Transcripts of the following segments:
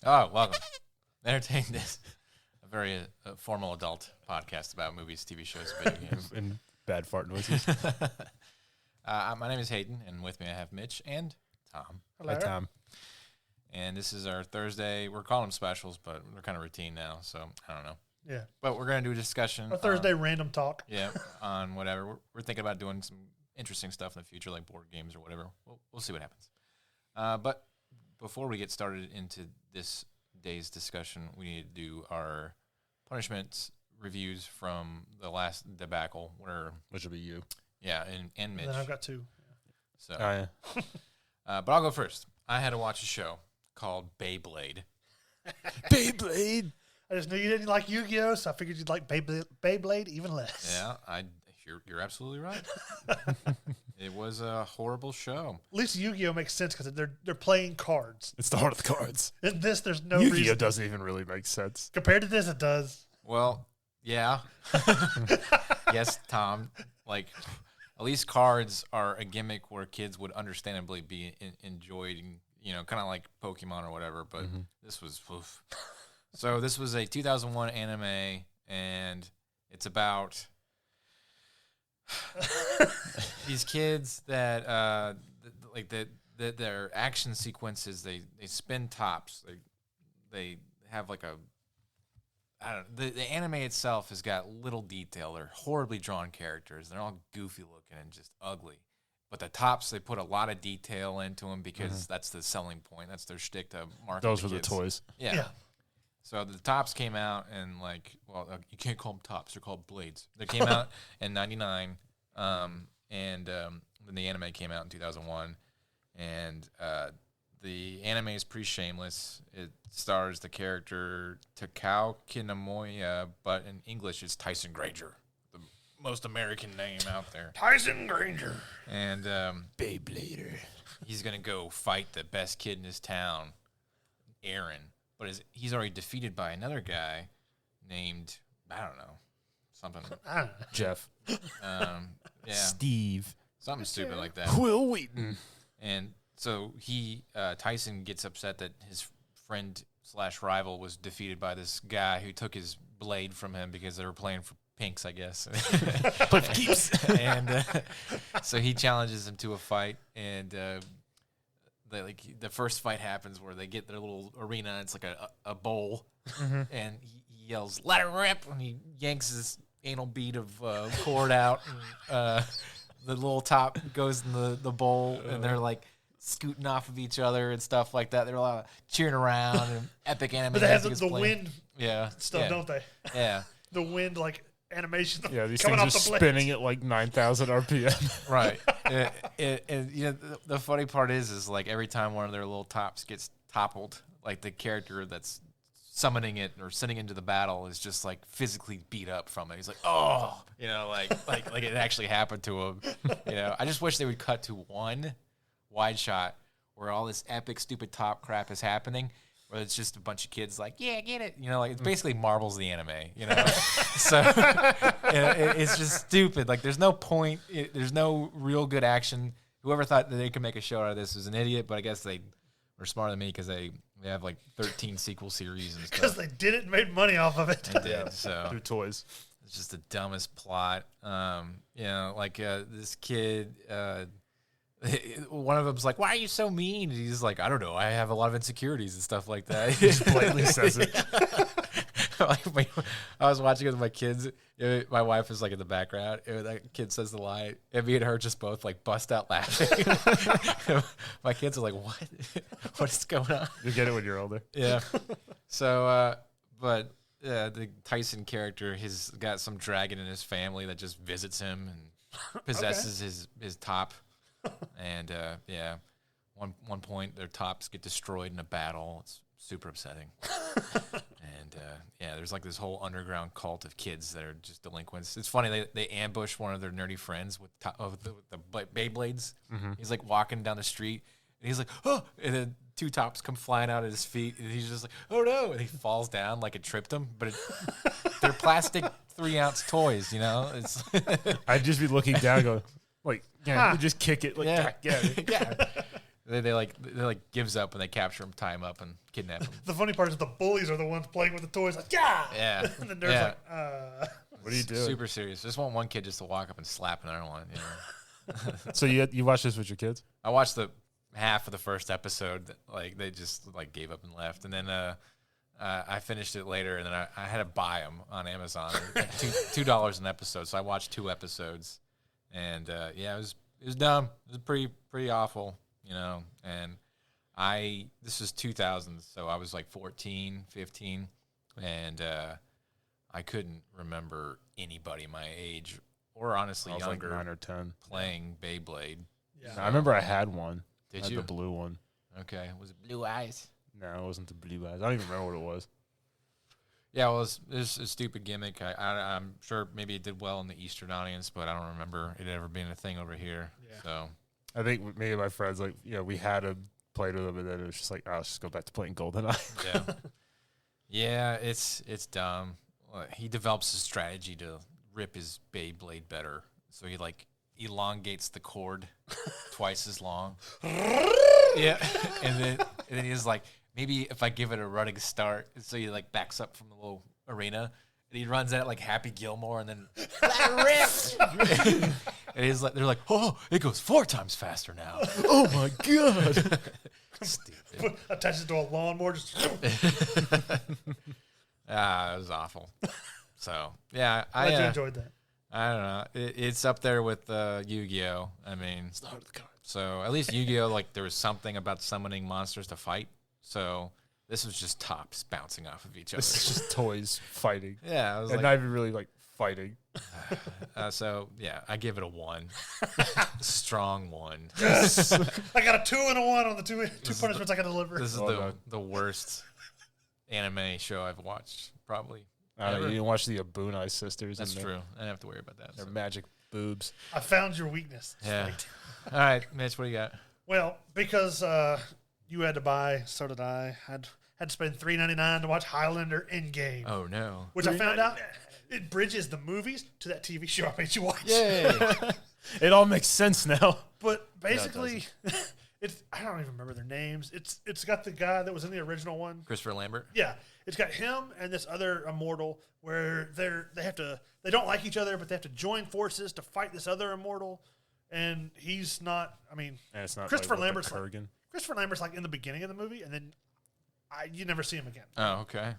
Oh, welcome. Entertain this. A very formal adult podcast about movies, TV shows, video games. And bad fart noises. My name is Hayden, and with me I have Mitch and Tom. Hello. Hi, Tom. And this is our Thursday. We're calling them specials, but they're kind of routine now, so I don't know. Yeah. But we're going to do a discussion. A Thursday random talk. Yeah, on whatever. We're thinking about doing some interesting stuff in the future, like board games or whatever. We'll see what happens. But before we get started into this day's discussion, we need to do our punishment reviews from the last debacle, which will be you. Yeah, and Mitch. And then I've got two. So, Oh, yeah. but I'll go first. I had to watch a show called BeyBlade. BeyBlade. I just knew you didn't like Yu-Gi-Oh, so I figured you'd like Beyblade even less. Yeah, you're absolutely right. It was a horrible show. At least Yu-Gi-Oh makes sense because they're playing cards. It's the heart of the cards. In this, there's no Yu-Gi-Oh reason. doesn't even really make sense. Compared to this, it does. Well, yeah. Yes, Tom. Like, at least cards are a gimmick where kids would understandably be enjoying, kind of like Pokemon or whatever, but this was oof. So this was a 2001 anime, and it's about these kids that their action sequences, they spin tops. They have like the anime itself has got little detail. They're horribly drawn characters. They're all goofy looking and just ugly. But the tops, they put a lot of detail into them because that's the selling point. That's their shtick to market. Those were the kids. the toys. Yeah. So the tops came out and you can't call them tops. They're called blades. They came out in 99, and then the anime came out in 2001. And the anime is pretty shameless. It stars the character Takao Kinamoya, but in English it's Tyson Granger, the most American name out there. Tyson Granger. And Beyblader. he's going to go fight the best kid in his town, Aaron. But he's already defeated by another guy named, I don't know, something. Jeff. Yeah. Steve. Something stupid like that. Will Wheaton. And so Tyson gets upset that his friend / rival was defeated by this guy who took his blade from him because they were playing for pinks, I guess. Play for keeps. And so he challenges him to a fight, and the first fight happens where they get their little arena, and it's like a bowl, and he yells, "Let it rip!" and he yanks his anal bead of cord out, and the little top goes in the bowl, and they're like scooting off of each other and stuff like that. They're all cheering around and epic anime. But they have the wind stuff, don't they? Yeah. The wind, like, animation. Yeah, these coming things are off the blades. spinning at like 9,000 RPM. Right. And the funny part is like every time one of their little tops gets toppled, like the character that's summoning it or sending into the battle is just like physically beat up from it. He's like, oh, like it actually happened to him. I just wish they would cut to one wide shot where all this epic stupid top crap is happening, where it's just a bunch of kids like, yeah, get it. Like it's basically Marvel's the anime, So it's just stupid. Like there's no point. There's no real good action. Whoever thought that they could make a show out of this was an idiot, but I guess they were smarter than me because they have like 13 sequel series and stuff. Because they did it and made money off of it. They did, so. Through toys. It's just the dumbest plot. This kid, one of them's like, "Why are you so mean?" And he's like, "I don't know. I have a lot of insecurities and stuff like that." He just blatantly says it. I was watching it with my kids. My wife was like in the background. That kid says the line, and me and her just both like bust out laughing. My kids are like, "What? What is going on?" You get it when you're older. Yeah. So, the Tyson character has got some dragon in his family that just visits him and possesses his top. And one point their tops get destroyed in a battle. It's super upsetting. And there's like this whole underground cult of kids that are just delinquents. It's funny, they ambush one of their nerdy friends with the Beyblades. He's like walking down the street, and he's like, "Oh!" And then two tops come flying out at his feet, and he's just like, "Oh no!" And he falls down like it tripped him. But they're plastic 3-ounce toys, It's I'd just be looking down, going, like, yeah, you just kick it, like, yeah. yeah. They like gives up and they capture him, tie him up, and kidnap him. The funny part is the bullies are the ones playing with the toys, like Yeah. and the nerd's Yeah. like, What are you doing? Super serious. Just want one kid just to walk up and slap another one. You know? So you watch this with your kids? I watched the half of the first episode. Like they just like gave up and left, and then I finished it later, and then I had to buy them on Amazon, like $2 an episode. So I watched 2 episodes, and yeah, it was dumb. It was pretty awful, you know. And this was 2000, so I was like 14, 15, and I couldn't remember anybody my age or honestly I was younger like 9 or 10. playing Beyblade. yeah. I remember I had one. Did I had you? the blue one. Okay, was it Blue Eyes? No, it wasn't the blue eyes. I don't even remember what it was. Yeah, well, it was a stupid gimmick. I'm sure maybe it did well in the Eastern audience, but I don't remember it ever being a thing over here. Yeah. So I think me and my friends, like, we had a played with them, and then it was just like, let's just go back to playing GoldenEye. yeah, yeah, it's dumb. He develops a strategy to rip his Beyblade better, so he like elongates the cord twice as long. Yeah, and then he's like, maybe if I give it a running start, so he like backs up from the little arena, and he runs at it like Happy Gilmore, and then ripped. And he's like, they're like, oh, it goes 4 times faster now. Oh my god! Stupid. Attaches to a lawnmower, just It was awful. So yeah, glad you enjoyed that. I don't know. It's up there with Yu-Gi-Oh. I mean, so at least Yu-Gi-Oh, like there was something about summoning monsters to fight. So this was just tops bouncing off of each other. This is just toys fighting, Yeah, I was and not even really like fighting. so yeah, I give it a 1, strong 1. Yes, I got a 2 and a 1 on the two punishments I got to deliver. This is Well done. the worst anime show I've watched, probably. You didn't watch the Abunai sisters. That's and true. I don't have to worry about that. Their so. magic boobs. I found your weakness. Yeah. Right. All right, Mitch, what do you got? Well, because you had to buy, so did I. Had to spend $3.99 to watch Highlander Endgame, Oh no! which I found out it bridges the movies to that TV show I made you watch. Yay! It all makes sense now. But basically, I don't even remember their names. It's got the guy that was in the original one. Christopher Lambert. Yeah, it's got him and this other immortal where they don't like each other, but they have to join forces to fight this other immortal. And he's not. I mean, And it's not Christopher like, Lambert's Kurgan. Christopher Lambert's like in the beginning of the movie, and then you never see him again. Oh, okay.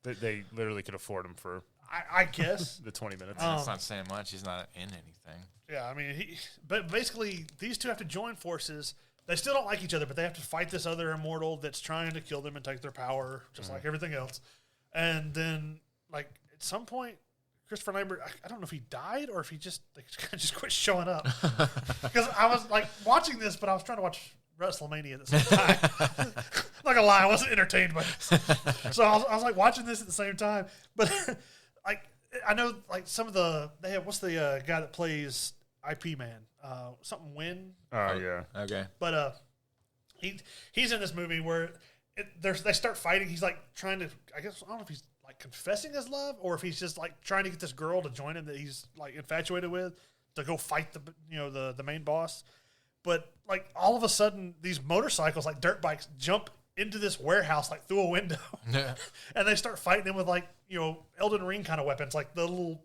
They literally could afford him for I guess. the 20 minutes. That's not saying much. He's not in anything. Yeah, I mean, but basically, these two have to join forces. They still don't like each other, but they have to fight this other immortal that's trying to kill them and take their power, just like everything else. And then, like, at some point, Christopher Lambert, I don't know if he died or if he just quit showing up. Because I was, like, watching this, but I was trying to watch WrestleMania at the same time. Not gonna lie, I wasn't entertained by it. So I was, like, watching this at the same time. But, like, I know, like, some of they have, what's the guy that plays IP Man? Something Win? Oh, yeah. Okay. But he's in this movie where they start fighting. He's like trying to, I guess, I don't know if he's like confessing his love or if he's just like trying to get this girl to join him that he's like infatuated with to go fight the main boss. But like all of a sudden, these motorcycles, like dirt bikes, jump into this warehouse like through a window, Yeah. and they start fighting him with like Elden Ring kind of weapons, like the little.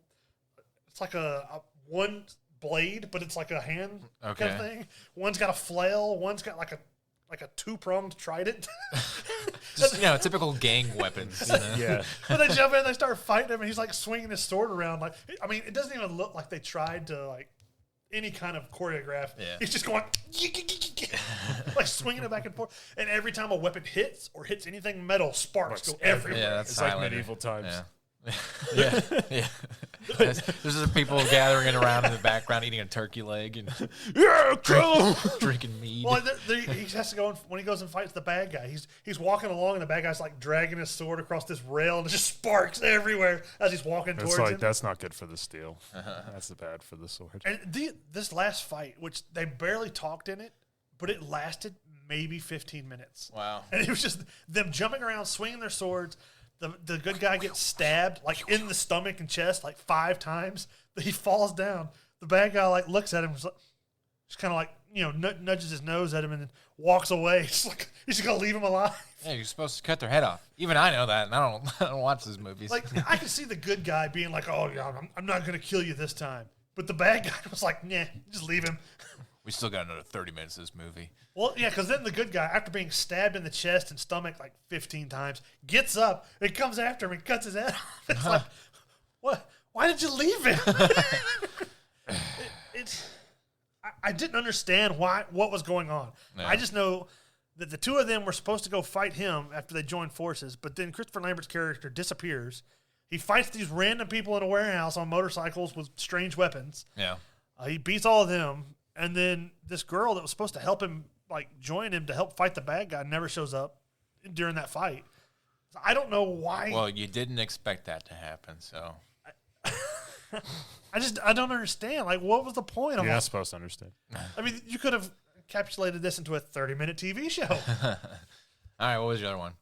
It's like a one blade, but it's like a hand kind of thing. One's got a flail. One's got like a 2-pronged trident. Just typical gang weapons. You know? Yeah. But they jump in, they start fighting him, and he's like swinging his sword around. Like, I mean, it doesn't even look like they tried to like any kind of choreograph. Yeah. He's just going like swinging it back and forth. And every time a weapon hits or hits anything metal, sparks go everywhere. Yeah, that's It's like Highlander. medieval times. Yeah. Yeah, yeah. There's just people gathering around in the background eating a turkey leg and Yeah, kill him! drinking mead. Well, he has to go when he goes and fights the bad guy. He's walking along, and the bad guy's like dragging his sword across this rail, and it just sparks everywhere as he's walking It's towards like, him. that's not good for the steel. That's bad for the sword. And this last fight, which they barely talked in it, but it lasted maybe 15 minutes. Wow. And it was just them jumping around, swinging their swords. The good guy gets stabbed like in the stomach and chest like 5 times. He falls down. The bad guy like looks at him and is like, just kind of like, nudges his nose at him and then walks away. It's like, he's just going to leave him alive. Yeah, you're supposed to cut their head off. Even I know that, and I don't watch those movies. Like, I can see the good guy being like, oh, yeah, I'm not going to kill you this time. But the bad guy was like, nah, just leave him. We still got another 30 minutes of this movie. Well, yeah, because then the good guy, after being stabbed in the chest and stomach like 15 times, gets up and comes after him and cuts his head off. It's like, what? Why did you leave him? I didn't understand what was going on. Yeah. I just know that the two of them were supposed to go fight him after they joined forces, but then Christopher Lambert's character disappears. He fights these random people in a warehouse on motorcycles with strange weapons. Yeah. He beats all of them, and then this girl that was supposed to help him, like join him to help fight the bad guy, never shows up during that fight. I don't know why. Well, you didn't expect that to happen, so. I don't understand. Like, what was the point of it? You're not supposed to understand. I mean, you could have encapsulated this into a 30-minute TV show. All right, what was the other one?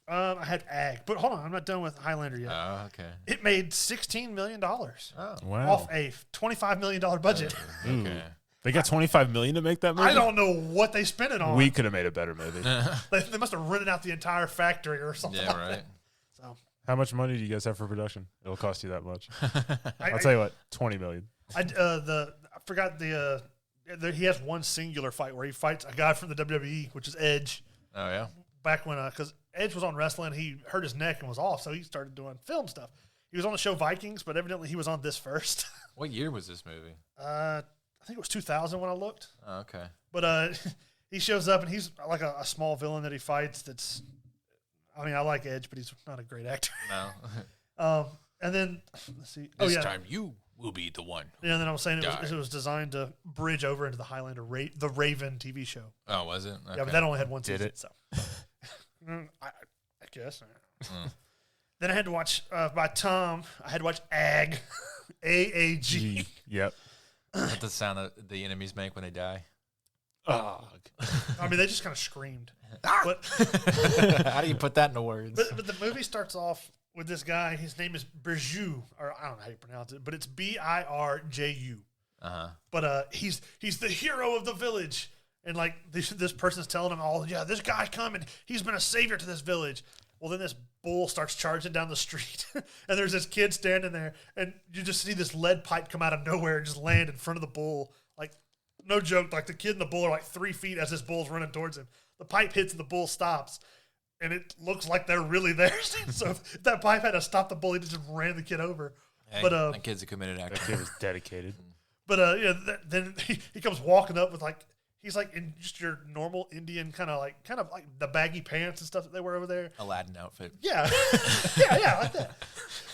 I had Ag, but hold on, I'm not done with Highlander yet. Oh, okay. It made $16 million Oh, wow. off a $25 million budget. Okay. They got $25 million to make that movie? I don't know what they spent it on. We could have made a better movie. They must have rented out the entire factory or something. Yeah, like right. that. So How much money do you guys have for production? It'll cost you that much. I'll tell you what, $20 million. I forgot he has one singular fight where he fights a guy from the WWE, which is Edge. Oh, yeah? Back when, because Edge was on wrestling, he hurt his neck and was off, so he started doing film stuff. He was on the show Vikings, but evidently he was on this first. What year was this movie? I think it was 2000 when I looked. Oh, okay. But he shows up, and he's like a small villain that he fights that's, I mean, I like Edge, but he's not a great actor. No. And then, let's see. This time you will be the one. Yeah, and then I was saying it was designed to bridge over into the Highlander, the Raven TV show. Oh, was it? Okay. Yeah, but that only had one season. Did it? So. I guess. Then I had to watch, by Tom, I had to watch Ag. A-A-G. Yep. That's the sound that the enemies make when they die. Oh. I mean, they just kind of screamed. But, how do you put that into words? but the movie starts off with this guy. His name is Birju, or I don't know how you pronounce it, but it's B-I-R-J-U. Uh-huh. But he's the hero of the village. And, like, this person's telling him, oh, yeah, this guy's coming. He's been a savior to this village. Well, then this bull starts charging down the street. And there's this kid standing there. And you just see this lead pipe come out of nowhere and just land in front of the bull. Like, no joke. Like, the kid and the bull are, like, 3 feet as this bull's running towards him. The pipe hits and the bull stops. And it looks like they're really there. So if that pipe had to stop the bull, he just ran the kid over. Hey, but that kid's a committed actor. That kid was dedicated. But then he comes walking up with, like, he's like in just your normal Indian kind of like the baggy pants and stuff that they wear over there. Aladdin outfit. Yeah, yeah, like that.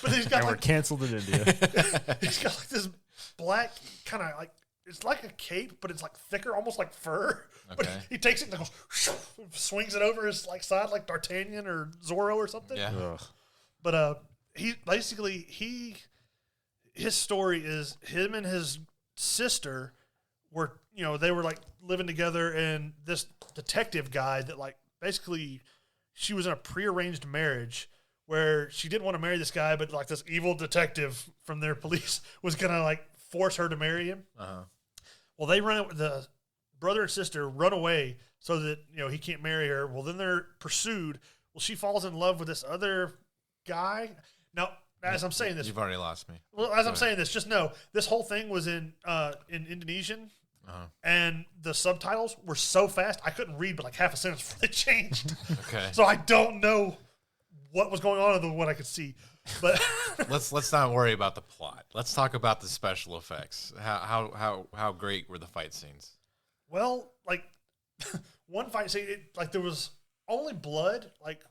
But he's got And we're like canceled in India. he's got like this black kind of like, it's like a cape, but it's like thicker, almost like fur. But Okay. he takes it and goes, swings it over his like side like D'Artagnan or Zorro or something. Yeah. Ugh. But his story is him and his sister were, they were like living together, and this detective guy that like basically she was in a prearranged marriage where she didn't want to marry this guy, but like this evil detective from their police was gonna like force her to marry him. Uh-huh. Well, the brother and sister run away so that he can't marry her. Well, then they're pursued. Well, she falls in love with this other guy. Now, as I'm saying this, You've already lost me. well, as I'm saying this, just know this whole thing was in Indonesian, and the subtitles were so fast I couldn't read but like half a sentence before they changed. Okay. So I don't know what was going on other than what I could see. But let's not worry about the plot. Let's talk about the special effects. How great were the fight scenes? well, like one fight scene, like there was only blood like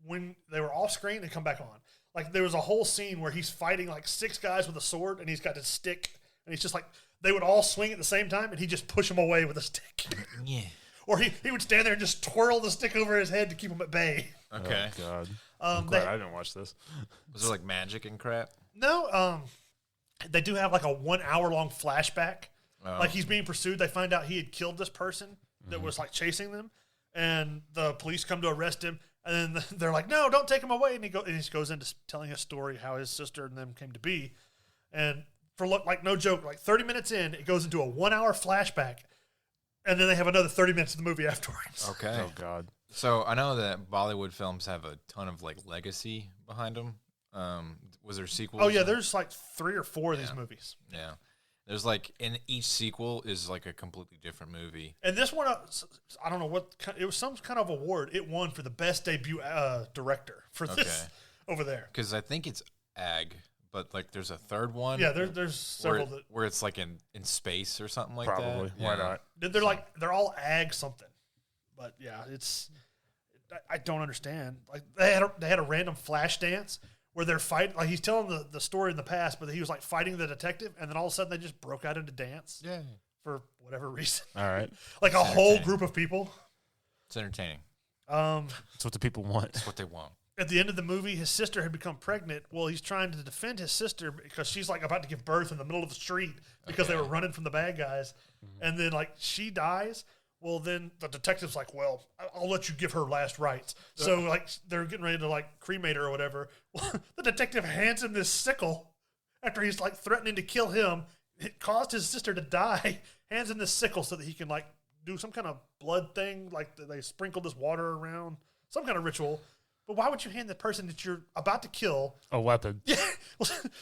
when they were off screen and come back on. Like there was a whole scene where he's fighting like 6 guys with a sword, and he's got his stick, and he's just like they would all swing at the same time, and he just push them away with a stick. Yeah. Or he would stand there and just twirl the stick over his head to keep him at bay. Okay. Oh, God. I'm glad I didn't watch this. Was there like magic and crap? No, they do have like a 1 hour long flashback. Oh. Like he's being pursued. They find out he had killed this person that was like chasing them, and the police come to arrest him. And then they're like, "No, don't take him away." And he goes into telling a story how his sister and them came to be. And for like no joke, like 30 minutes in, it goes into a 1 hour flashback and then they have another 30 minutes of the movie afterwards. Okay. Oh God. So I know that Bollywood films have a ton of like legacy behind them. Was there sequels? Oh yeah, there's like 3 or 4 of these movies. Yeah. There's like, and each sequel is like a completely different movie. And this one, I don't know what it was, some kind of award. It won for the best debut director for this over there. Because I think it's AG, but like there's a third one. Yeah, there's several where it's like in space or something like Probably. that. Why not? they're all ag something, but yeah, I don't understand. Like they had a random flash dance where they're fighting. Like he's telling the story in the past, but he was like fighting the detective, and then all of a sudden they just broke out into dance. Yeah. For whatever reason. All right. Like a whole group of people. It's entertaining. That's what the people want. That's what they want. At the end of the movie, his sister had become pregnant. Well, he's trying to defend his sister because she's like about to give birth in the middle of the street because they were running from the bad guys. Mm-hmm. And then like she dies. Well, then the detective's like, well, I'll let you give her last rites. So like they're getting ready to like cremate her or whatever. Well, the detective hands him this sickle after he's like threatening to kill him. It caused his sister to die. Hands him this sickle so that he can like do some kind of blood thing. Like they sprinkle this water around, some kind of ritual. But why would you hand the person that you're about to kill a weapon? Yeah.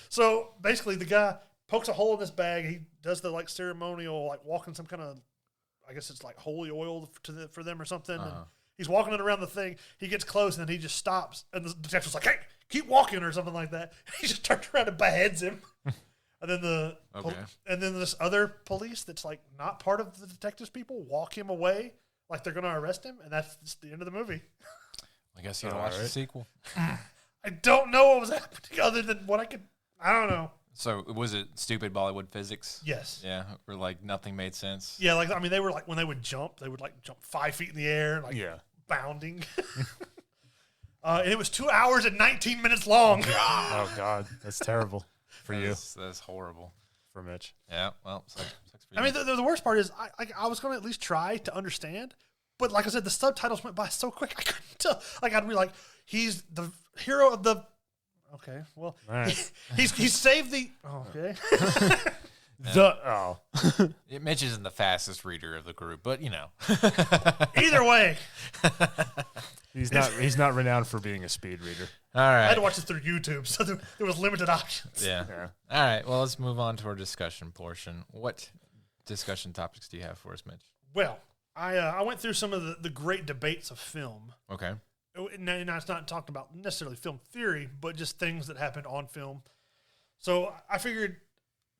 So basically, the guy pokes a hole in this bag. He does the like ceremonial, like walking some kind of, I guess it's like holy oil for them or something. And he's walking it around the thing. He gets close and then he just stops. And the detective's like, "Hey, keep walking," or something like that. He just turns around and beheads him. And then and then this other police that's like not part of the detectives people walk him away like they're going to arrest him, and that's just the end of the movie. I guess you gotta watch the sequel. I don't know what was happening other than what I don't know. So was it stupid Bollywood physics? Yes. Yeah, or like nothing made sense. Yeah, like I mean, they were like when they would jump like jump 5 feet in the air, like bounding. And it was 2 hours and 19 minutes long. Oh God, that's terrible for you. That's horrible for Mitch. Yeah, well, sucks for you. I mean, the worst part is I was going to at least try to understand, but like I said, the subtitles went by so quick I couldn't tell. Like I'd be like, he's the hero of the. Okay, well, right. he's saved the. Oh, okay. Mitch isn't the fastest reader of the group, but you know. Either way, he's not renowned for being a speed reader. All right, I had to watch this through YouTube, so there was limited options. Yeah. All right. Well, let's move on to our discussion portion. What discussion topics do you have for us, Mitch? Well, I went through some of the great debates of film. Okay. Now it's not talking about necessarily film theory, but just things that happened on film. So I figured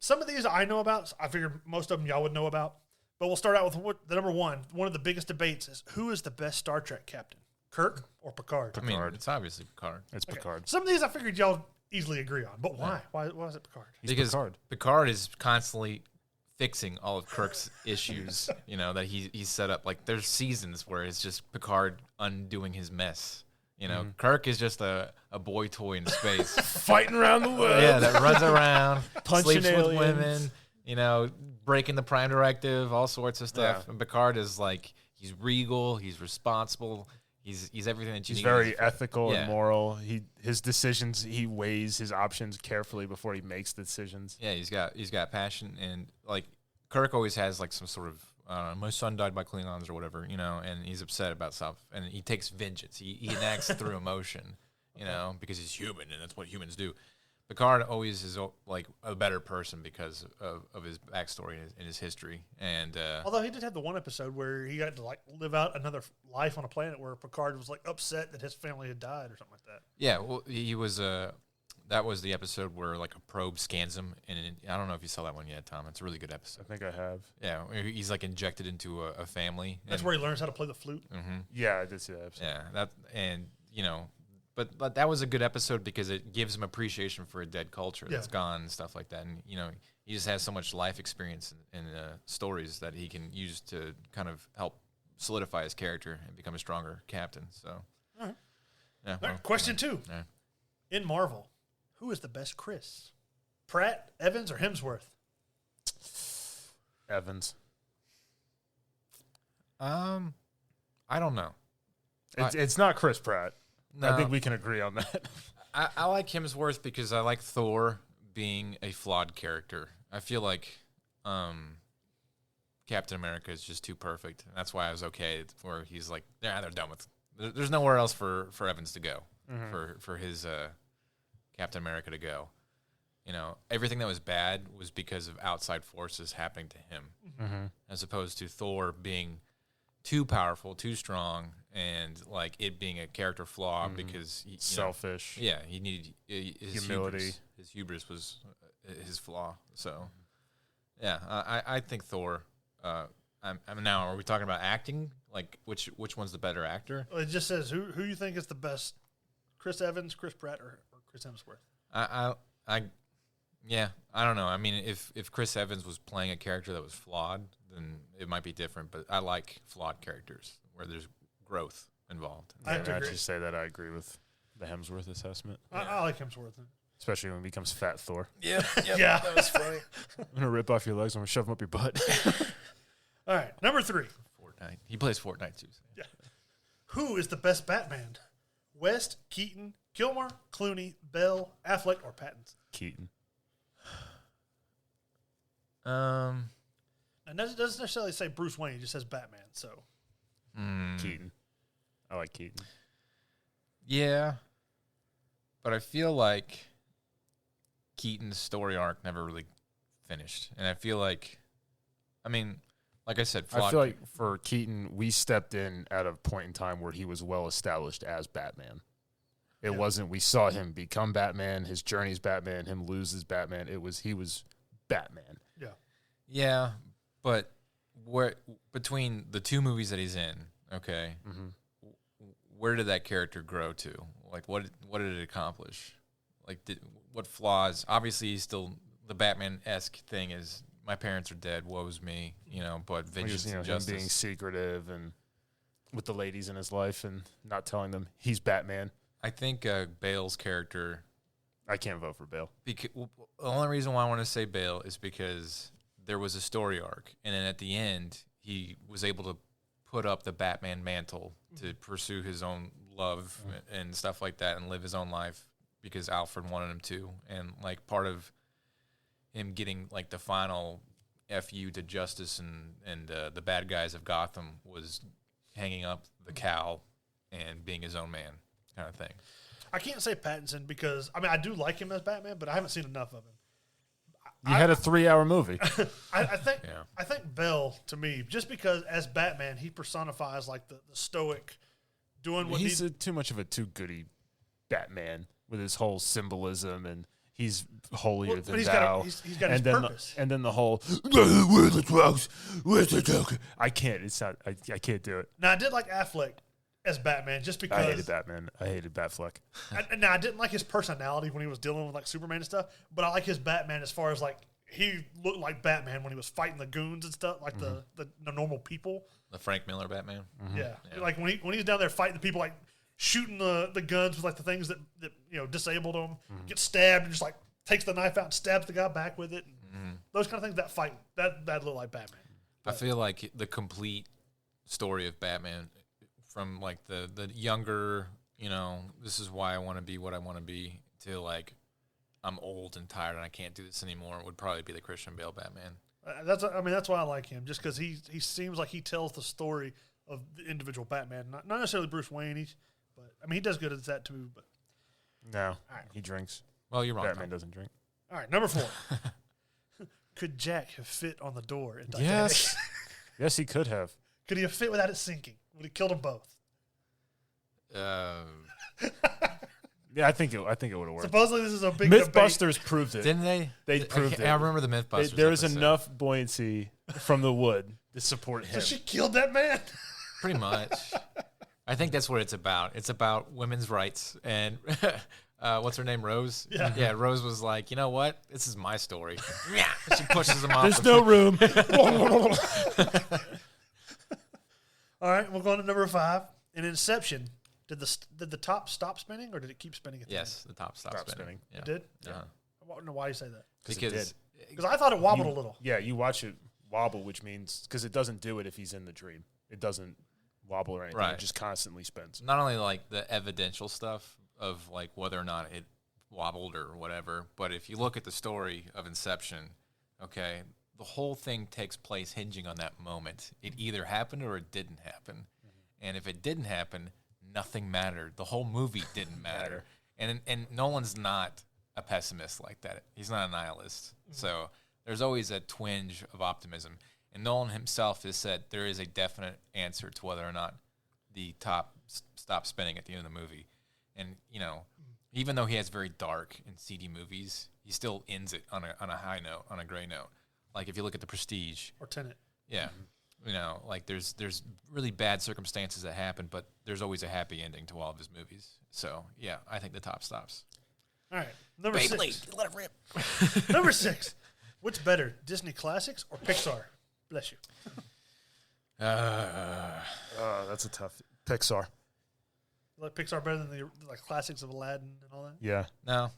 some of these I know about. I figured most of them y'all would know about. But we'll start out with the number one. One of the biggest debates is who is the best Star Trek captain, Kirk or Picard? I mean, it's obviously Picard. It's Picard. Some of these I figured y'all easily agree on, but why? Yeah. Why is it Picard? Because Picard is constantly fixing all of Kirk's issues, you know, that he's set up. Like, there's seasons where it's just Picard undoing his mess. You know, Kirk is just a boy toy in space. Fighting around the world. Yeah, that runs around, punching sleeps aliens. with women, you know, breaking the Prime Directive, all sorts of stuff. Yeah. And Picard is like, he's regal, he's responsible, he's everything that you need. He's very ethical and moral. His decisions, he weighs his options carefully before he makes decisions. Yeah, he's got passion, and like Kirk always has like some sort of my son died by Klingons or whatever, you know, and he's upset about stuff, and he takes vengeance. He enacts through emotion, you know, because he's human, and that's what humans do. Picard always is like a better person because of his backstory and his history. And although he did have the one episode where he got to like live out another life on a planet where Picard was like upset that his family had died or something like that. Yeah, well, he was that was the episode where like a probe scans him, and I don't know if you saw that one yet, Tom. It's a really good episode. I think I have. Yeah, he's like injected into a family. That's where he learns how to play the flute. Mm-hmm. Yeah, I did see that episode. Yeah, you know, but that was a good episode because it gives him appreciation for a dead culture that's gone and stuff like that. And you know, he just has so much life experience and stories that he can use to kind of help solidify his character and become a stronger captain. So, all right. Yeah. All right, question 2. Yeah. In Marvel, who is the best Chris? Pratt, Evans, or Hemsworth? Evans. I don't know. It's not Chris Pratt. No. I think we can agree on that. I like Hemsworth because I like Thor being a flawed character. I feel like Captain America is just too perfect. And that's why I was okay where he's like, yeah, they're done with. There's nowhere else for Evans to go, for his Captain America to go. You know, everything that was bad was because of outside forces happening to him, as opposed to Thor being too powerful, too strong, and like it being a character flaw because selfish. He needed his humility. His hubris was his flaw. So, yeah, I think Thor. I'm now. Are we talking about acting? Like which one's the better actor? Well, it just says who you think is the best, Chris Evans, Chris Pratt, or Chris Hemsworth. I don't know. I mean, if Chris Evans was playing a character that was flawed, then it might be different. But I like flawed characters where there's growth involved. I have to I'd agree. actually say that I agree with the Hemsworth assessment, I like Hemsworth. especially when he becomes Fat Thor. Yeah, Yeah. that was funny. I'm gonna rip off your legs. I'm gonna shove them up your butt. All right, number 3. Fortnite. He plays Fortnite too. So. Yeah. Who is the best Batman? West, Keaton, Kilmer, Clooney, Bell, Affleck, or Pattinson? Keaton. And that doesn't necessarily say Bruce Wayne; it just says Batman. So Keaton. I like Keaton. Yeah, but I feel like Keaton's story arc never really finished, and I feel like, I mean, like I said, I feel like for Keaton, we stepped in at a point in time where he was well established as Batman. It wasn't, we saw him become Batman, his journey's Batman, him lose his Batman. He was Batman. yeah, but between the 2 movies that he's in, okay, where did that character grow to? Like, what did it accomplish? Like, what flaws? Obviously, he's still the Batman-esque thing is, my parents are dead, woe's me, but vengeance and Him justice. being secretive and with the ladies in his life and not telling them he's Batman. I think Bale's character. I can't vote for Bale. The only reason why I want to say Bale is because there was a story arc, and then at the end, he was able to put up the Batman mantle to pursue his own love and stuff like that, and live his own life because Alfred wanted him to, and like part of him getting like the final FU to justice and the bad guys of Gotham was hanging up the cowl and being his own man, kind of thing. I can't say Pattinson because I do like him as Batman, but I haven't seen enough of him. You had a 3-hour movie. I think Bell, to me, just because as Batman he personifies like the stoic, doing what He's too much of a too-goody Batman with his whole symbolism, and he's holier than thou. He's got his purpose. And then the whole where's the drugs? Where's the drugs? I can't. It's not. I can't do it. Now I did like Affleck as Batman just because I hated Batman. I hated Batfleck. Now I didn't like his personality when he was dealing with like Superman and stuff, but I like his Batman as far as like he looked like Batman when he was fighting the goons and stuff, like the normal people. The Frank Miller Batman. Yeah, like when he was down there fighting the people, like shooting the guns with like the things that disabled him, gets stabbed and just like takes the knife out and stabs the guy back with it. Those kind of things. That fight that looked like Batman. I feel like the complete story of Batman, from like the younger, this is why I want to be what I want to be, to like I'm old and tired and I can't do this anymore, would probably be the Christian Bale Batman. That's why I like him, just because he seems like he tells the story of the individual Batman, not necessarily Bruce Wayne. But he does good at that too. But No, he drinks. Well, you're wrong. Batman doesn't drink. all right, number 4. Could Jack have fit on the door in Titanic? Yes. Yes, he could have. Could he have fit without it sinking? Would he killed them both? Yeah, I think it would have worked. Supposedly, this is a big debate. Mythbusters proved it. Didn't they? They proved it. I remember the Mythbusters. There was episode. enough buoyancy from the wood to support So him. she killed that man. Pretty much. I think that's what it's about. It's about women's rights. And what's her name? Rose? Yeah. Rose was like, you know what? This is my story. She pushes him off. There's no room. All right, we'll go on to number 5. In Inception, did the top stop spinning or did it keep spinning? At the Yes, the top stopped Stop spinning. spinning. Yeah. end? It did? Uh-huh. I don't know why you say that. Because Because I thought it wobbled a little. Yeah, you watch it wobble, which means because it doesn't do it if he's in the dream. It doesn't wobble or anything. Right. It just constantly spins. not only like the evidential stuff of like whether or not it wobbled or whatever, but if you look at the story of Inception, okay, the whole thing takes place hinging on that moment. It either happened or it didn't happen. And if it didn't happen, nothing mattered. The whole movie didn't matter. And Nolan's not a pessimist like that. He's not a nihilist. So there's always a twinge of optimism. And Nolan himself has said there is a definite answer to whether or not the top stops spinning at the end of the movie. And, you know, even though he has very dark and seedy movies, he still ends it on a high note, on a gray note. Like if you look at The Prestige. Or Tenet. Yeah. You know, like there's really bad circumstances that happen, but there's always a happy ending to all of his movies. So, yeah, I think the top stops. All right. Number BeyBlade, 6. let it rip. Number 6. What's better, Disney classics or Pixar? Bless you. That's a tough Pixar. You like Pixar better than the classics of Aladdin and all that? Yeah. No.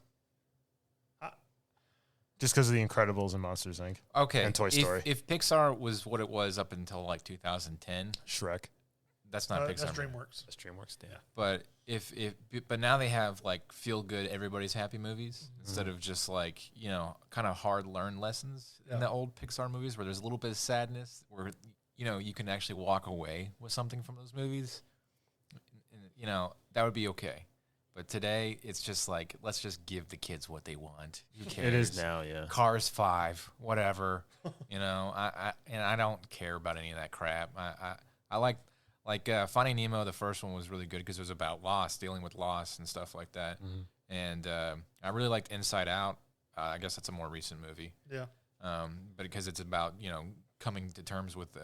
Just because of The Incredibles and Monsters, Inc. Okay. And Toy Story. If Pixar was what it was up until like 2010, Shrek. that's not Pixar. That's DreamWorks. That's DreamWorks, yeah. But but now they have like feel good, everybody's happy movies instead of just like, you know, kind of hard learned lessons in the old Pixar movies where there's a little bit of sadness where, you know, you can actually walk away with something from those movies. And, you know, that would be okay. But today it's just like, let's just give the kids what they want. Who cares? It is now, yeah. Cars 5, whatever. You know, I don't care about any of that crap. I like Finding Nemo. The first one was really good because it was about loss, dealing with loss and stuff like that. And I really liked Inside Out. I guess that's a more recent movie. Yeah. But because it's about, you know, coming to terms with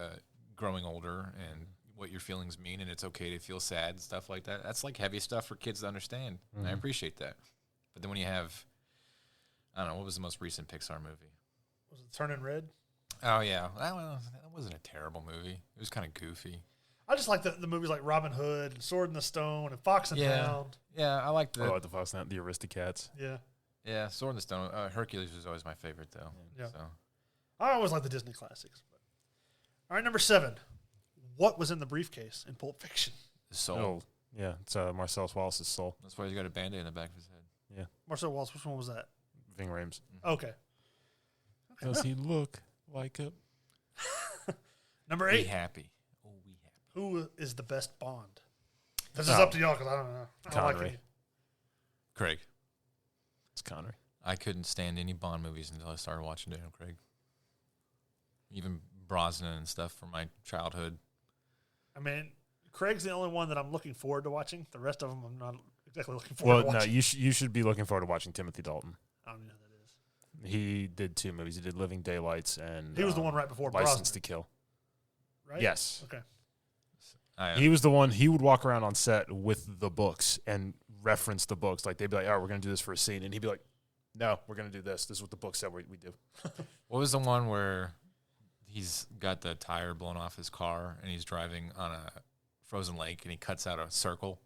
growing older and what your feelings mean, and it's okay to feel sad and stuff like that. That's like heavy stuff for kids to understand. And I appreciate that. But then when you have, I don't know, what was the most recent Pixar movie? Was it Turning Red? Oh, yeah. That wasn't a terrible movie. It was kind of goofy. I just like the movies like Robin Hood and Sword in the Stone and Fox and Hound. Yeah, I like I like the Fox and Hound, the Aristocats. Yeah. Yeah, Sword in the Stone. Hercules was always my favorite, though. Yeah. So. I always like the Disney classics. All right, number 7. What was in the briefcase in Pulp Fiction? The soul. Oh, yeah. It's Marcellus Wallace's soul. That's why he's got a Band-Aid in the back of his head. Yeah. Marcel Wallace, which one was that? Ving Rhames. Okay. Does he look like a... Number Be 8. happy. Oh, we happy. Who is the best Bond? This is up to y'all because I don't know. I don't like Connery. any. Craig. It's Connery. I couldn't stand any Bond movies until I started watching Daniel Craig. Even Brosnan and stuff from my childhood. I mean, Craig's the only one that I'm looking forward to watching. The rest of them I'm not exactly looking forward to Well, no, watching. you should be looking forward to watching Timothy Dalton. I don't know who that is. He did 2 movies. He did Living Daylights and... He was the one right before License Brosnan. to Kill. Right? Yes. Okay. He was the one, he would walk around on set with the books and reference the books. Like, they'd be like, oh, we're going to do this for a scene. And he'd be like, no, we're going to do this. This is what the book said we do. What was the one where he's got the tire blown off his car and he's driving on a frozen lake and he cuts out a circle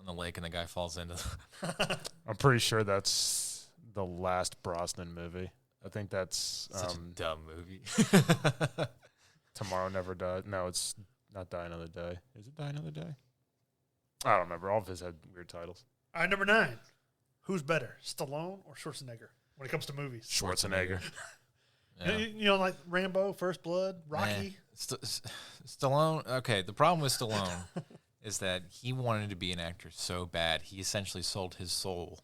on the lake and the guy falls into the I'm pretty sure that's the last Brosnan movie. I think that's such a dumb movie. Tomorrow Never Dies. No, it's not Die Another Day. Is it Die Another Day? I don't remember. All of his had weird titles. All right, number 9. Who's better, Stallone or Schwarzenegger when it comes to movies? Schwarzenegger. Yeah. You know, like Rambo, First Blood, Rocky. Stallone. Okay, the problem with Stallone is that he wanted to be an actor so bad he essentially sold his soul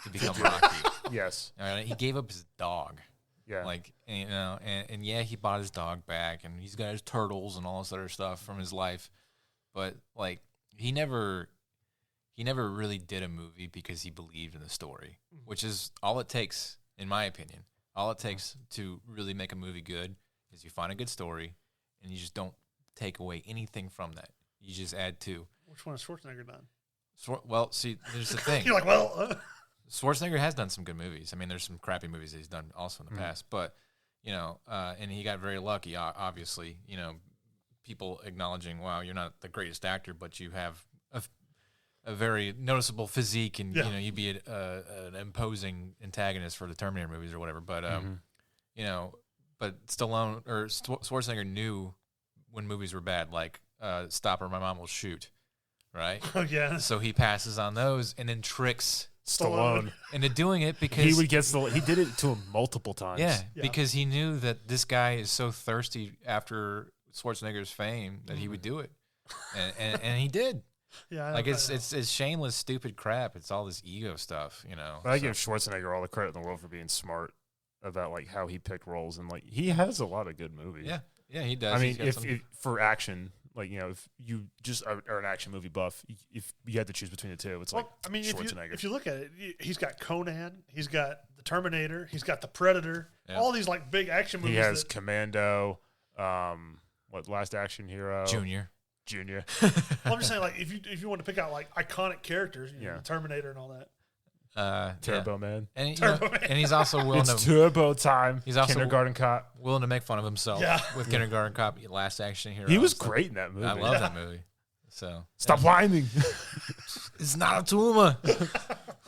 to become Rocky. Yes. He gave up his dog. Yeah. Like, you know, and yeah, he bought his dog back, and he's got his turtles and all this other stuff from his life, but like he never really did a movie because he believed in the story, which is all it takes, in my opinion. All it takes to really make a movie good is you find a good story, and you just don't take away anything from that. You just add to. Which one has Schwarzenegger done? Well, see, there's the thing. You're like, well, Schwarzenegger has done some good movies. I mean, there's some crappy movies that he's done also in the past, but, you know, and he got very lucky, obviously, you know, people acknowledging, wow, you're not the greatest actor, but you have a very noticeable physique, and, you know, you'd be an imposing antagonist for the Terminator movies or whatever. But, you know, but Stallone or Schwarzenegger knew when movies were bad, like Stop or My Mom Will Shoot, right? oh yeah. So he passes on those and then tricks Stallone. into doing it because He did it to him multiple times. Yeah, because he knew that this guy is so thirsty after Schwarzenegger's fame that he would do it, and he did. Yeah, like it's shameless, stupid crap. It's all this ego stuff, But I give Schwarzenegger all the credit in the world for being smart about like how he picked roles, and like he has a lot of good movies. Yeah, he does. I mean, if for action, like if you just are an action movie buff, if you had to choose between the two, it's Schwarzenegger. If you look at it, he's got Conan, he's got the Terminator, he's got the Predator, all these like big action movies. He has Commando. Last Action Hero? Junior. Well, I'm just saying, like, if you want to pick out like iconic characters, the Terminator and all that. Turbo Man. And, and he's also willing to Turbo time. He's also Kindergarten Cop. Willing to make fun of himself with Kindergarten Cop, Last Action Hero. He was great in that movie. I love that movie. So stop whining. It's not a tumor.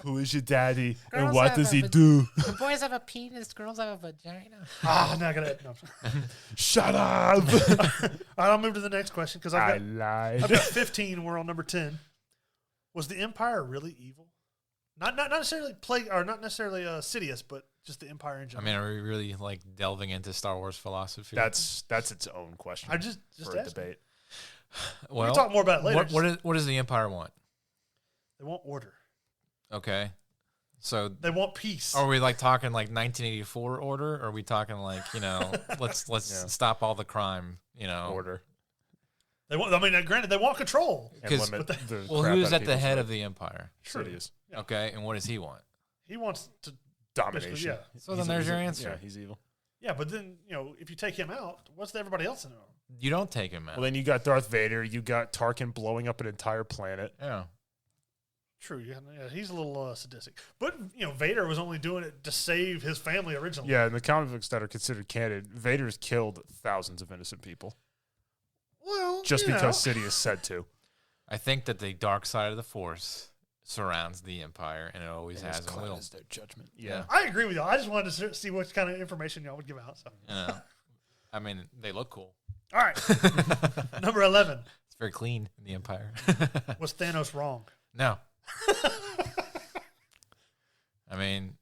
Who is your daddy and what does he do? Boys have a penis, girls have a vagina. I'm not gonna. No. Shut up. All right, I'll move to the next question because I lied. I've got 15. We're on number 10. Was the Empire really evil? Not necessarily not necessarily Sidious, but just the Empire in general. I mean, are we really like delving into Star Wars philosophy? That's its own question. I just for a debate. Well, we'll talk more about it later. What does the Empire want? They want order. Okay. So they want peace. Are we like talking like 1984 order? Or are we talking like, let's stop all the crime, order. They want. I mean, granted, they want control. Who's at the head of the Empire? Sidious. Yeah. Okay, and what does he want? He wants to domination. Yeah. So then there's your answer. Yeah, he's evil. Yeah, but then if you take him out, what's everybody else in it? You don't take him out. Well, then you got Darth Vader. You got Tarkin blowing up an entire planet. Yeah. True, yeah, he's a little sadistic. But, Vader was only doing it to save his family originally. Yeah, in the comic books that are considered canon, Vader's killed thousands of innocent people. Well, just because Sidious said to. I think that the dark side of the Force surrounds the Empire, and it always has and will. Is their judgment. Yeah. I agree with y'all. I just wanted to see what kind of information y'all would give out. So. I mean, they look cool. All right. Number 11. It's very clean in the Empire. Was Thanos wrong? No. I mean,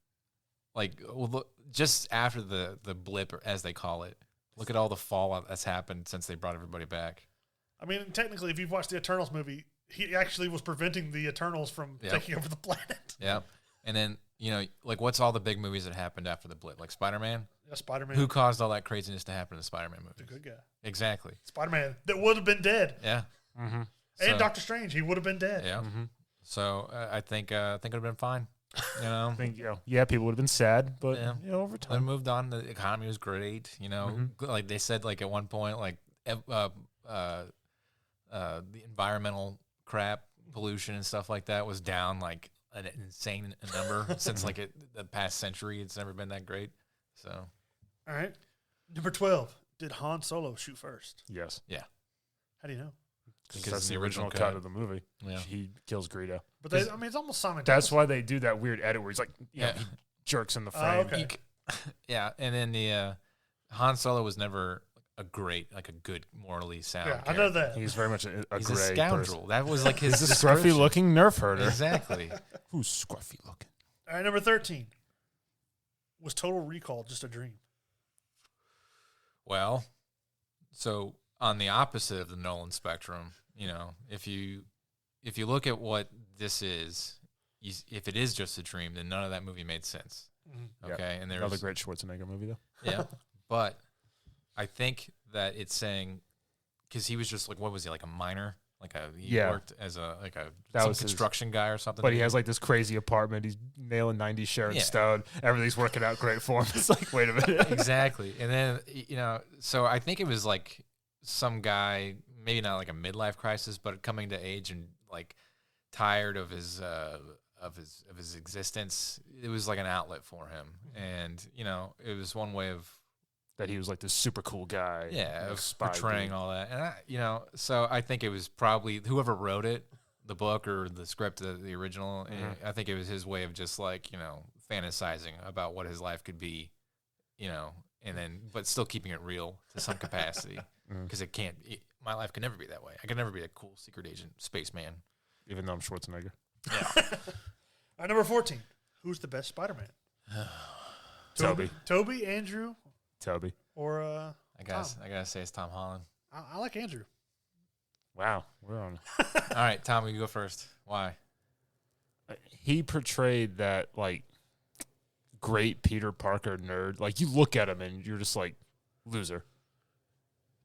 look, just after the blip, as they call it, look at all the fallout that's happened since they brought everybody back. I mean, technically, if you've watched the Eternals movie, he actually was preventing the Eternals from taking over the planet. Yeah. And then, what's all the big movies that happened after the blip? Like Spider-Man? Yeah, Spider-Man. Who caused all that craziness to happen in the Spider-Man movies? The good guy. Exactly. Spider-Man that would have been dead. Yeah. Mm-hmm. And Doctor Strange, he would have been dead. Yeah. Mm-hmm. So I think it would have been fine. I think people would have bin sad, but over time they moved on. The economy was great. Like they said, like at one point, like the environmental crap, pollution and stuff like that was down like an insane number since like the past century. It's never been that great. So, all right, number 12. Did Han Solo shoot first? Yes. Yeah. How do you know? Because that's the original cut of the movie. Yeah. He kills Greedo. But it's almost simultaneous. That's why they do that weird edit where he's like, he jerks in the frame. Okay. Yeah, and then the Han Solo was never a good morally sound. Yeah, I know that. He's very much a he's gray a scoundrel. person. That was like his He's a scruffy-looking nerf herder. Exactly. Who's scruffy-looking? All right, number 13. Was Total Recall just a dream? Well, so on the opposite of the Nolan spectrum, if you look at what this is, if it is just a dream, then none of that movie made sense. Mm-hmm. Okay, and there's another great Schwarzenegger movie though. Yeah, but I think that it's saying because he was just like, what was he, like a miner? Like he worked as some construction guy or something. But he has like this crazy apartment. He's nailing 90s Sharon Stone. Everything's working out great for him. It's like, wait a minute. Exactly. And then, so I think it was like some guy, maybe not like a midlife crisis, but coming to age and like tired of his existence. It was like an outlet for him. And, it was one way of, that he was like this super cool guy. Yeah, of portraying all that. And, so I think it was probably whoever wrote it, the book or the script, the original, I think it was his way of just like, fantasizing about what his life could be, and then, but still keeping it real to some capacity. Because my life can never be that way. I can never be a cool secret agent spaceman. Even though I'm Schwarzenegger. Yeah. right, number 14. Who's the best Spider-Man? Toby, Andrew, Toby. or I gotta say it's Tom Holland. I like Andrew. Wow, we're on. All right, Tom, you go first. Why? He portrayed that like great Peter Parker nerd. Like you look at him and you're just like loser.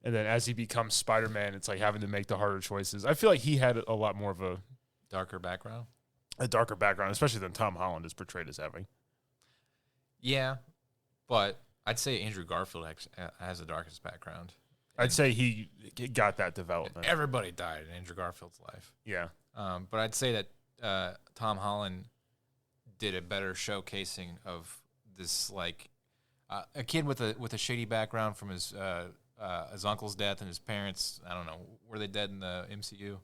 And then as he becomes Spider-Man, it's like having to make the harder choices. I feel like he had a lot more of a Darker background? darker background, especially than Tom Holland is portrayed as having. Yeah, but I'd say Andrew Garfield has the darkest background. I'd say he got that development. Everybody died in Andrew Garfield's life. Yeah. But I'd say that Tom Holland did a better showcasing of this, like a kid with a shady background from his uncle's death and his parents. I don't know, were they dead in the MCU?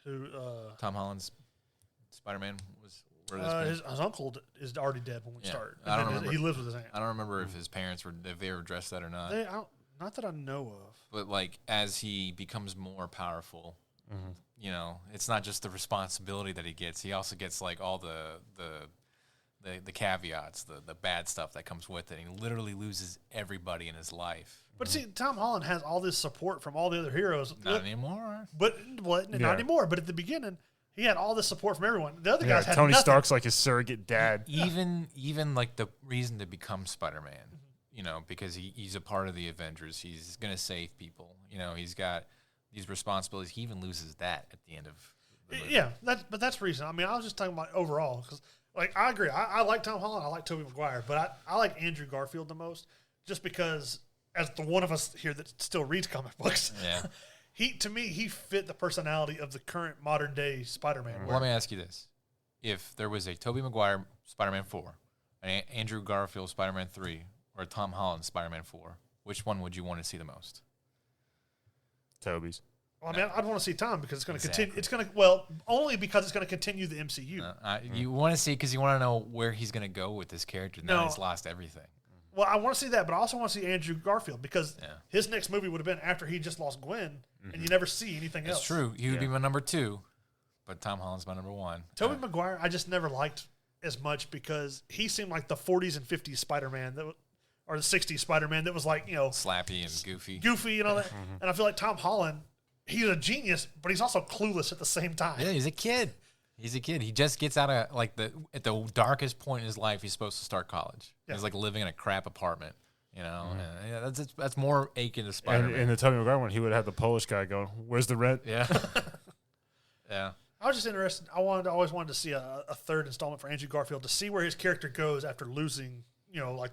Who? Tom Holland's Spider-Man was. His uncle is already dead when we start. I don't remember. He lives with his aunt. I don't remember if his parents if they ever addressed that or not. Not that I know of. But like as he becomes more powerful, you know, it's not just the responsibility that he gets. He also gets like all the caveats, the bad stuff that comes with it. He literally loses everybody in his life. But see, Tom Holland has all this support from all the other heroes. Not anymore. But not anymore. But at the beginning, he had all this support from everyone. The other guys had Tony nothing. Stark's like his surrogate dad. Even like the reason to become Spider-Man, you know, because he's a part of the Avengers. He's gonna save people. You know, he's got these responsibilities. He even loses that at the end of the movie. Yeah, that's the reason. I mean, I was just talking about overall because, like, I agree. I like Tom Holland. I like Tobey Maguire, but I like Andrew Garfield the most, just because as the one of us here that still reads comic books, to me he fit the personality of the current modern day Spider-Man. Well, let me ask you this: if there was a Tobey Maguire Spider-Man 4, an Andrew Garfield Spider-Man 3, or a Tom Holland Spider-Man 4, which one would you want to see the most? Toby's. Well, I mean, I'd want to see Tom because it's going to Exactly. continue. It's going to only because it's going to continue the MCU. You want to see because you want to know where he's going to go with this character. Now he's lost everything. Well, I want to see that, but I also want to see Andrew Garfield because his next movie would have been after he just lost Gwen, and you never see anything else. It's true. He would be my number 2, but Tom Holland's my number 1. Tobey Maguire, I just never liked as much because he seemed like the 40s and 50s Spider-Man or the 60s Spider-Man that was like, you know, slappy and goofy and all that. And I feel like Tom Holland, he's a genius, but he's also clueless at the same time. Yeah, he's a kid. He just gets out of like at the darkest point in his life. He's supposed to start college. Yeah. He's like living in a crap apartment, you know. And that's more akin to Spider-Man. And in the Tobey Maguire one, he would have the Polish guy going, "Where's the rent?" Yeah, yeah. I was just interested. I always wanted to see a third installment for Andrew Garfield to see where his character goes after losing, you know, like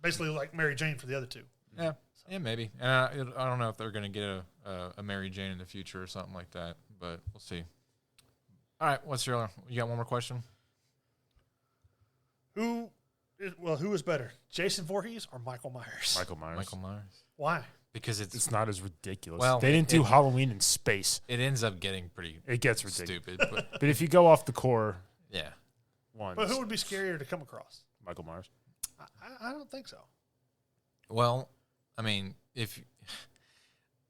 basically like Mary Jane for the other two. Yeah, yeah, maybe. And I don't know if they're going to get a Mary Jane in the future or something like that, but we'll see. All right, you got one more question? Who is better, Jason Voorhees or Michael Myers? Michael Myers. Why? Because it's not as ridiculous. Well, they didn't do Halloween in space. It ends up getting pretty. It gets ridiculous. Stupid. But if you go off the core, but who would be scarier to come across? Michael Myers. I don't think so. Well, I mean, if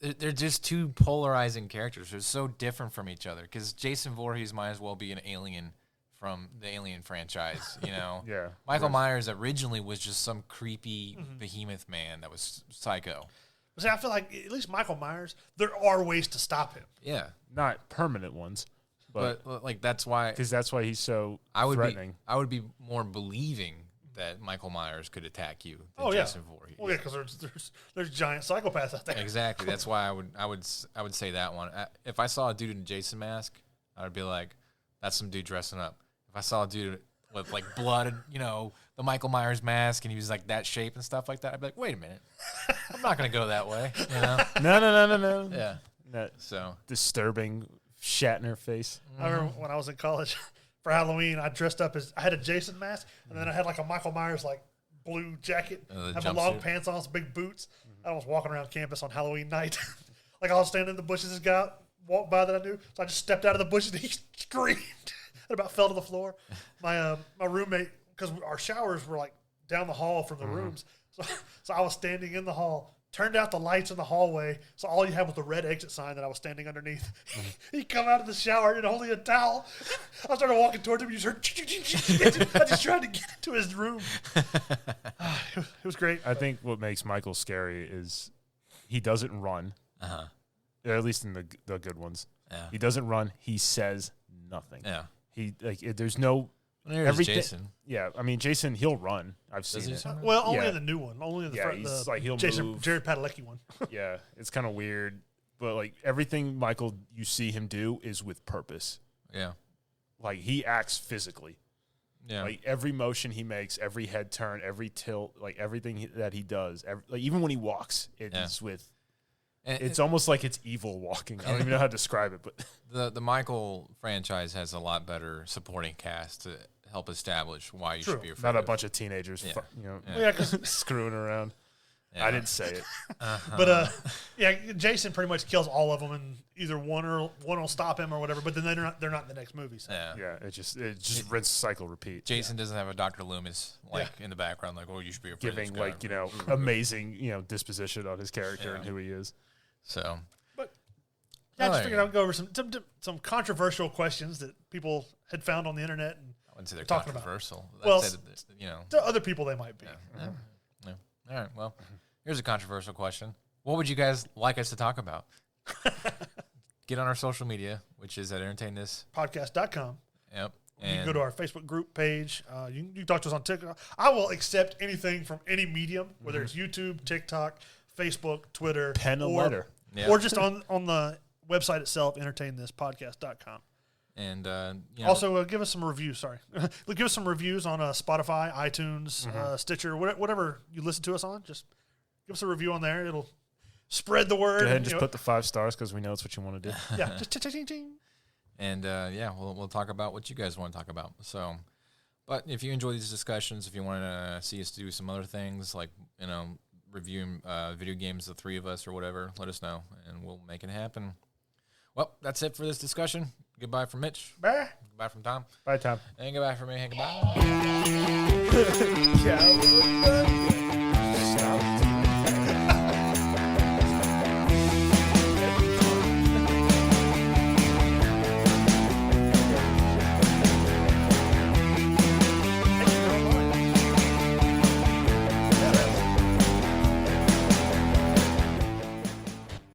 they're just two polarizing characters, they're so different from each other. Because Jason Voorhees might as well be an alien from the Alien franchise, you know. Yeah. Michael Myers originally was just some creepy behemoth man that was psycho. But see, I feel like at least Michael Myers, there are ways to stop him. Yeah, not permanent ones, but like that's why he's so threatening. I would be more believing that Michael Myers could attack you than Jason Voorhees. Well, yeah, because there's giant psychopaths out there. Exactly. That's why I would say that one. If I saw a dude in a Jason mask, I would be like, that's some dude dressing up. If I saw a dude with like blood, and, you know, the Michael Myers mask, and he was like that shape and stuff like that, I'd be like, wait a minute, I'm not gonna go that way. You know? No. Yeah. That so disturbing Shatner face. I remember when I was in college. For Halloween, I dressed up I had a Jason mask, and then I had like a Michael Myers like blue jacket, have long pants on, some big boots. I was walking around campus on Halloween night. Like I was standing in the bushes, this guy walked by that I knew, so I just stepped out of the bushes and he screamed and about fell to the floor. My roommate, because our showers were like down the hall from the rooms, So I was standing in the hall, turned out the lights in the hallway, so all you had was the red exit sign that I was standing underneath. He come out of the shower and only a towel. I started walking towards him. You just heard. I just tried to get into his room. It was great. I think what makes Michael scary is he doesn't run. At least in the good ones. Yeah. He doesn't run. He says nothing. Yeah. There's no. There's Jason. Yeah, I mean Jason, he'll run. I've seen it. Well, only Yeah. in the new one. Only in the front. He's The like he'll Jason move. Jared Padalecki one. Yeah, it's kind of weird, but like everything Michael you see him do is with purpose. Yeah. Like he acts physically. Yeah. Like every motion he makes, every head turn, every tilt, like everything that he does, like even when he walks, it's with. And it's almost like it's evil walking. I don't even know how to describe it, but the Michael franchise has a lot better supporting cast to help establish why you should be afraid. not a of. bunch of teenagers, Yeah, because screwing around. Yeah. I didn't say it. but Jason pretty much kills all of them, and either one will stop him or whatever. But then they're not in the next movie. So. Yeah. Yeah, it just rinse, cycle, repeat. Jason doesn't have a Dr. Loomis in the background, like, oh, you should be afraid Giving of this guy. amazing disposition on his character and who he is. So, I just figured I'd go over some controversial questions that people had found on the internet and I wouldn't say they're talking controversial. Well, you to other people they might be. Yeah. All right. Well, here's a controversial question. What would you guys like us to talk about? Get on our social media, which is at Entertain This. Podcast.com. Yep. You can go to our Facebook group page. You can talk to us on TikTok. I will accept anything from any medium, whether it's YouTube, TikTok, Facebook, Twitter. Pen a letter. Or just on the website itself, entertainthispodcast.com. And also give us some reviews. Sorry, give us some reviews on Spotify, iTunes, Stitcher, whatever you listen to us on. Just give us a review on there. It'll spread the word. Go ahead and just put the 5 stars because we know it's what you want to do. Yeah, just ting. And we'll talk about what you guys want to talk about. So, but if you enjoy these discussions, if you want to see us do some other things like reviewing video games, the 3 of us or whatever, let us know and we'll make it happen. Well, that's it for this discussion. Goodbye from Mitch. Bye. Goodbye from Tom. Bye, Tom. And goodbye from me. And goodbye. Yeah.